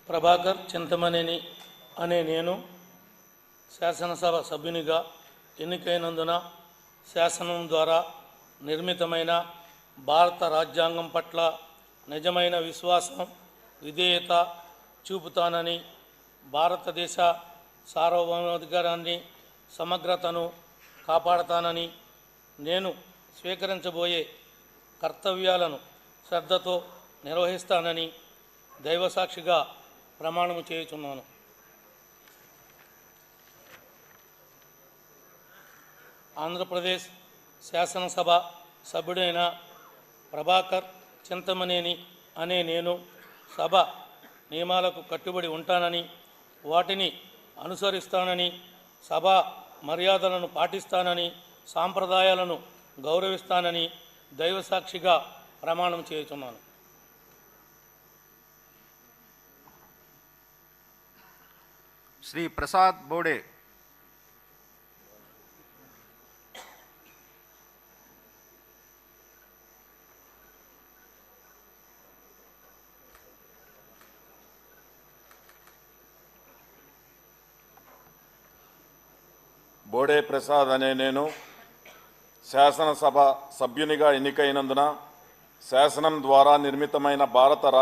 ప్రభాకర్ చింతమనేని అనే నేను శాసనసభ సభ్యునిగా ఎన్నికైనందున శాసనం ద్వారా నిర్మితమైన భారత రాజ్యాంగం పట్ల నిజమైన విశ్వాసం విధేయత చూపుతానని, భారతదేశ సార్వభౌమాధికారాన్ని సమగ్రతను కాపాడతానని, నేను స్వీకరించబోయే కర్తవ్యాలను శ్రద్ధతో నిర్వహిస్తానని దైవసాక్షిగా ప్రమాణము చేయుచున్నాను. ఆంధ్రప్రదేశ్ శాసనసభ సభ్యుడైన ప్రభాకర్ చింతమనేని అనే నేను సభ నియమాలకు కట్టుబడి ఉంటానని, వాటిని అనుసరిస్తానని, సభా మర్యాదలను పాటిస్తానని, సాంప్రదాయాలను గౌరవిస్తానని దైవసాక్షిగా ప్రమాణం చేయుచున్నాను. శ్రీ ప్రసాద్ బోడే. బోడే ప్రసాద్ అనే నేను శాసనసభ సభ్యునిగా ఎన్నికైనందున శాసనం ద్వారా నిర్మితమైన భారత